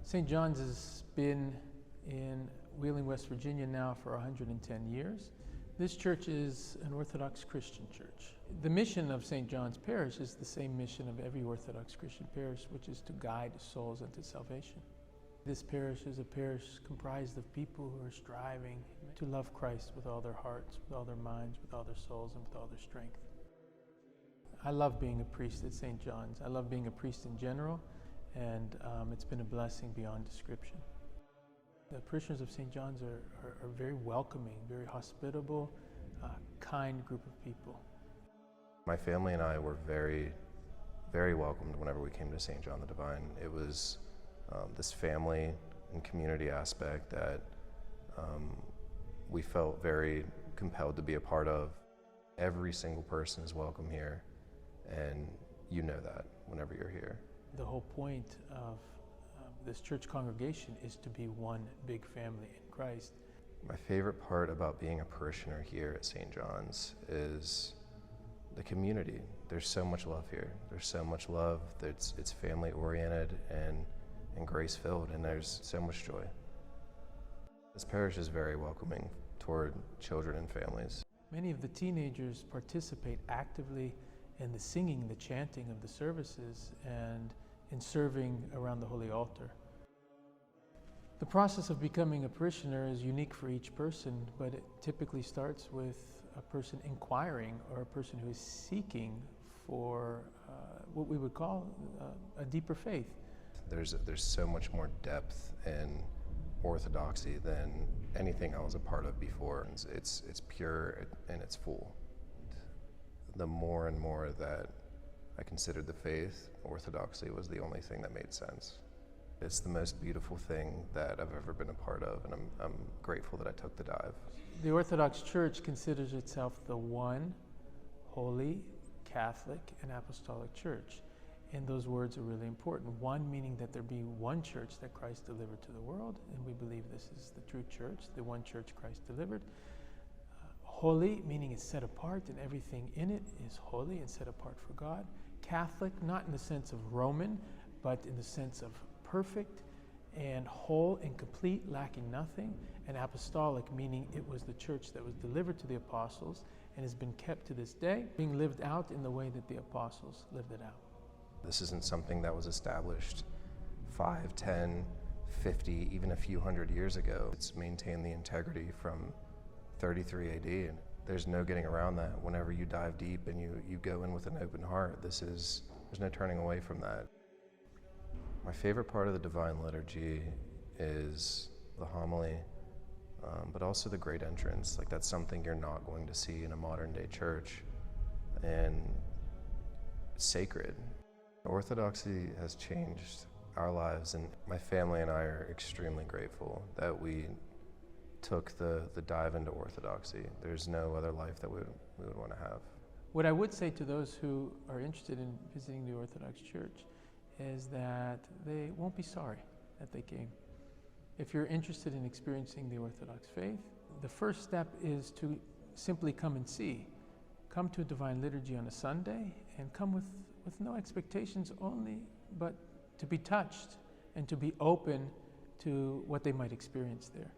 St. John's has been in Wheeling, West Virginia now for 110 years. This church is an Orthodox Christian church. The mission of St. John's Parish is the same mission of every Orthodox Christian parish, which is to guide souls unto salvation. This parish is a parish comprised of people who are striving to love Christ with all their hearts, with all their minds, with all their souls, and with all their strength. I love being a priest at St. John's. I love being a priest in general, and it's been a blessing beyond description. The parishioners of St. John's are very welcoming, very hospitable, kind group of people. My family and I were very, very welcomed whenever we came to St. John the Divine. It was this family and community aspect that we felt very compelled to be a part of. Every single person is welcome here, and you know that whenever you're here. The whole point of this church congregation is to be one big family in Christ. My favorite part about being a parishioner here at St. John's is the community. There's so much love here. There's so much love. It's family oriented and grace filled, and there's so much joy. This parish is very welcoming toward children and families. Many of the teenagers participate actively in the singing, the chanting of the services, and in serving around the Holy Altar. The process of becoming a parishioner is unique for each person, but it typically starts with a person inquiring or a person who is seeking for what we would call a deeper faith. There's so much more depth in orthodoxy than anything I was a part of before. It's pure and it's full. The more and more that I considered the faith, orthodoxy was the only thing that made sense. It's the most beautiful thing that I've ever been a part of, and I'm grateful that I took the dive. The Orthodox Church considers itself the one, holy, Catholic, and Apostolic Church. And those words are really important. One meaning that there be one church that Christ delivered to the world, and we believe this is the true church, the one church Christ delivered. Holy, meaning it's set apart and everything in it is holy and set apart for God. Catholic, not in the sense of Roman, but in the sense of perfect and whole and complete, lacking nothing. And apostolic, meaning it was the church that was delivered to the apostles and has been kept to this day, being lived out in the way that the apostles lived it out. This isn't something that was established 5, 10, 50, even a few hundred years ago. It's maintained the integrity from 33 AD, and there's no getting around that. Whenever you dive deep and you go in with an open heart, there's no turning away from that. My favorite part of the Divine Liturgy is the homily, but also the great entrance. Like, that's something you're not going to see in a modern day church, and it's sacred. Orthodoxy has changed our lives, and my family and I are extremely grateful that we took the dive into orthodoxy. There's no other life that we would want to have. What I would say to those who are interested in visiting the Orthodox Church is that they won't be sorry that they came. If you're interested in experiencing the Orthodox faith, the first step is to simply come and see. Come to a Divine Liturgy on a Sunday, and come with no expectations only, but to be touched and to be open to what they might experience there.